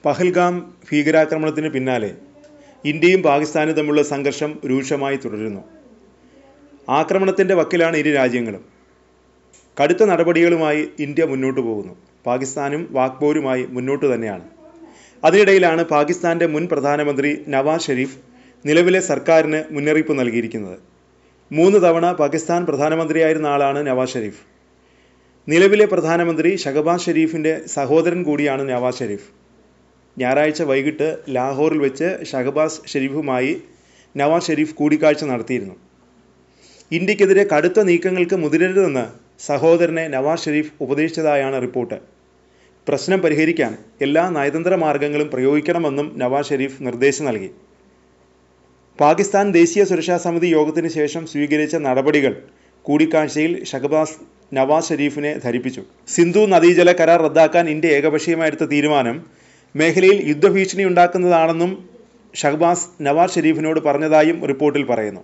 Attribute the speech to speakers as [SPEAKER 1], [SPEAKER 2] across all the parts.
[SPEAKER 1] പഹൽഗാം ഭീകരാക്രമണത്തിന് പിന്നാലെ ഇന്ത്യയും പാകിസ്ഥാനും തമ്മിലുള്ള സംഘർഷം രൂക്ഷമായി തുടരുന്നു. ആക്രമണത്തിൻ്റെ വക്കിലാണ് ഇരു രാജ്യങ്ങളും. കടുത്ത നടപടികളുമായി ഇന്ത്യ മുന്നോട്ട് പോകുന്നു. പാകിസ്ഥാനും വാക്പോരുമായി മുന്നോട്ട് തന്നെയാണ്. അതിനിടയിലാണ് പാകിസ്ഥാൻ്റെ മുൻ പ്രധാനമന്ത്രി നവാസ് ഷെരീഫ് നിലവിലെ സർക്കാരിന് മുന്നറിയിപ്പ് നൽകിയിരിക്കുന്നത്. 3 തവണ പാകിസ്ഥാൻ പ്രധാനമന്ത്രിയായിരുന്ന ആളാണ് നവാസ് ഷെരീഫ്. നിലവിലെ പ്രധാനമന്ത്രി ഷഹബാസ് ഷെരീഫിൻ്റെ സഹോദരൻ കൂടിയാണ് നവാസ് ഷെരീഫ്. ഞായറാഴ്ച വൈകിട്ട് ലാഹോറിൽ വെച്ച് ഷഹബാസ് ഷെരീഫുമായി നവാസ് ഷെരീഫ് കൂടിക്കാഴ്ച നടത്തിയിരുന്നു. ഇന്ത്യക്കെതിരെ കടുത്ത നീക്കങ്ങൾക്ക് മുതിരരുതെന്ന് സഹോദരനെ നവാസ് ഷെരീഫ് ഉപദേശിച്ചതായാണ് റിപ്പോർട്ട്. പ്രശ്നം പരിഹരിക്കാൻ എല്ലാ നയതന്ത്ര മാർഗങ്ങളും പ്രയോഗിക്കണമെന്നും നവാസ് ഷെരീഫ് നിർദ്ദേശം നൽകി. പാകിസ്ഥാൻ ദേശീയ സുരക്ഷാ സമിതി യോഗത്തിന് ശേഷം സ്വീകരിച്ച നടപടികൾ കൂടിക്കാഴ്ചയിൽ ഷഹബാസ് നവാസ് ഷെരീഫിനെ ധരിപ്പിച്ചു. സിന്ധു നദീജല കരാർ റദ്ദാക്കാൻ ഇന്ത്യ ഏകപക്ഷീയമായെടുത്ത തീരുമാനം മേഖലയിൽ യുദ്ധഭീഷണി ഉണ്ടാക്കുന്നതാണെന്നും ഷഹബാസ് നവാസ് ഷെരീഫിനോട് പറഞ്ഞതായും റിപ്പോർട്ടിൽ പറയുന്നു.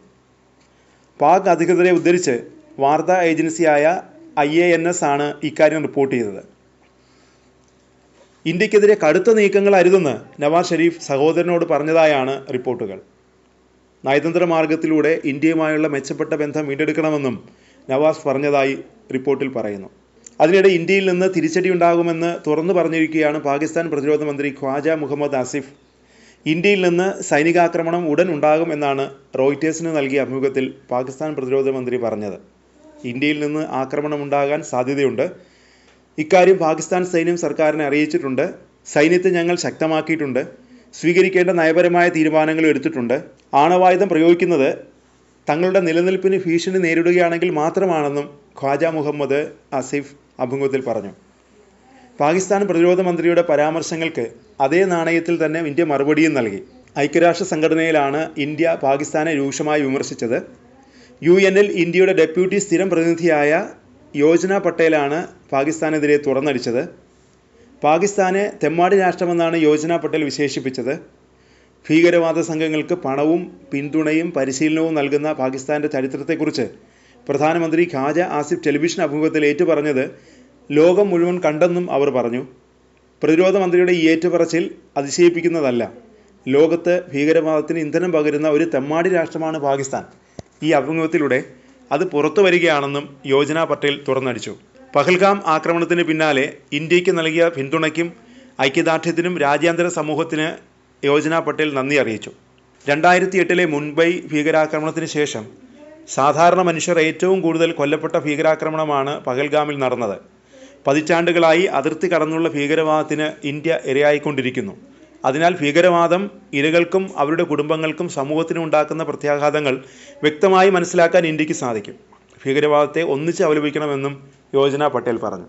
[SPEAKER 1] പാക് അധികൃതരെ ഉദ്ധരിച്ച് വാർത്താ ഏജൻസിയായ IANS ആണ് ഇക്കാര്യം റിപ്പോർട്ട് ചെയ്തത്. ഇന്ത്യക്കെതിരെ കടുത്ത നീക്കങ്ങൾ അരുതെന്ന് നവാസ് ഷെരീഫ് സഹോദരനോട് പറഞ്ഞതായാണ് റിപ്പോർട്ടുകൾ. നയതന്ത്ര മാർഗത്തിലൂടെ ഇന്ത്യയുമായുള്ള മെച്ചപ്പെട്ട ബന്ധം വീണ്ടെടുക്കണമെന്നും നവാസ് പറഞ്ഞതായി റിപ്പോർട്ടിൽ പറയുന്നു. അതിനിടെ ഇന്ത്യയിൽ നിന്ന് തിരിച്ചടി ഉണ്ടാകുമെന്ന് തുറന്നു പറഞ്ഞിരിക്കുകയാണ് പാകിസ്ഥാൻ പ്രതിരോധ മന്ത്രി ഖ്വാജ മുഹമ്മദ് ആസിഫ്. ഇന്ത്യയിൽ നിന്ന് സൈനികാക്രമണം ഉടൻ ഉണ്ടാകും എന്നാണ് റോയിറ്റേഴ്സിന് നൽകിയ അഭിമുഖത്തിൽ പാകിസ്ഥാൻ പ്രതിരോധ മന്ത്രി പറഞ്ഞത്. ഇന്ത്യയിൽ നിന്ന് ആക്രമണമുണ്ടാകാൻ സാധ്യതയുണ്ട്. ഇക്കാര്യം പാകിസ്ഥാൻ സൈന്യം സർക്കാരിനെ അറിയിച്ചിട്ടുണ്ട്. സൈന്യത്തെ ഞങ്ങൾ ശക്തമാക്കിയിട്ടുണ്ട്. സ്വീകരിക്കേണ്ട നയപരമായ തീരുമാനങ്ങളും എടുത്തിട്ടുണ്ട്. ആണവായുധം പ്രയോഗിക്കുന്നത് തങ്ങളുടെ നിലനിൽപ്പിന് ഭീഷണി നേരിടുകയാണെങ്കിൽ മാത്രമാണെന്നും ഖ്വാജ മുഹമ്മദ് ആസിഫ് അഭിമുഖത്തിൽ പറഞ്ഞു. പാകിസ്ഥാൻ പ്രതിരോധ മന്ത്രിയുടെ പരാമർശങ്ങൾക്ക് അതേ നാണയത്തിൽ തന്നെ ഇന്ത്യ മറുപടിയും നൽകി. ഐക്യരാഷ്ട്ര സംഘടനയിലാണ് ഇന്ത്യ പാകിസ്ഥാനെ രൂക്ഷമായി വിമർശിച്ചത്. UN-ൽ ഇന്ത്യയുടെ ഡെപ്യൂട്ടി സ്ഥിരം പ്രതിനിധിയായ യോജന പട്ടേലാണ് പാകിസ്ഥാനെതിരെ തുറന്നടിച്ചത്. പാകിസ്ഥാനെ തെമ്മാടി രാഷ്ട്രമെന്നാണ് യോജന പട്ടേൽ വിശേഷിപ്പിച്ചത്. ഭീകരവാദ സംഘങ്ങൾക്ക് പണവും പിന്തുണയും പരിശീലനവും നൽകുന്ന പാകിസ്ഥാൻ്റെ ചരിത്രത്തെക്കുറിച്ച് പ്രധാനമന്ത്രി ഖ്വാജ ആസിഫ് ടെലിവിഷൻ അഭിമുഖത്തിൽ ഏറ്റുപറഞ്ഞത് ലോകം മുഴുവൻ കണ്ടെന്നും അവർ പറഞ്ഞു. പ്രതിരോധ മന്ത്രിയുടെ ഈ ഏറ്റുപറച്ചിൽ അതിശയിപ്പിക്കുന്നതല്ല. ലോകത്ത് ഭീകരവാദത്തിന് ഇന്ധനം പകരുന്ന ഒരു തെമ്മാടി രാഷ്ട്രമാണ് പാകിസ്ഥാൻ. ഈ അഭിമുഖത്തിലൂടെ അത് പുറത്തു വരികയാണെന്നും യോജന പട്ടേൽ തുറന്നടിച്ചു. പഹൽഗാം ആക്രമണത്തിന് പിന്നാലെ ഇന്ത്യക്ക് നൽകിയ പിന്തുണയ്ക്കും ഐക്യദാർഢ്യത്തിനും രാജ്യാന്തര സമൂഹത്തിന് യോജന പട്ടേൽ നന്ദി അറിയിച്ചു. 2008 മുംബൈ ഭീകരാക്രമണത്തിന് ശേഷം സാധാരണ മനുഷ്യർ ഏറ്റവും കൂടുതൽ കൊല്ലപ്പെട്ട ഭീകരാക്രമണമാണ് പഹൽഗാമിൽ നടന്നത്. പതിറ്റാണ്ടുകളായി അതിർത്തി കടന്നുള്ള ഭീകരവാദത്തിന് ഇന്ത്യ ഇരയായിക്കൊണ്ടിരിക്കുന്നു. അതിനാൽ ഭീകരവാദം ഇരകൾക്കും അവരുടെ കുടുംബങ്ങൾക്കും സമൂഹത്തിനും ഉണ്ടാക്കുന്ന പ്രത്യാഘാതങ്ങൾ വ്യക്തമായി മനസ്സിലാക്കാൻ ഇന്ത്യക്ക് സാധിക്കും. ഭീകരവാദത്തെ ഒന്നിച്ച് അവലംബിക്കണമെന്നും യോജന പട്ടേൽ പറഞ്ഞു.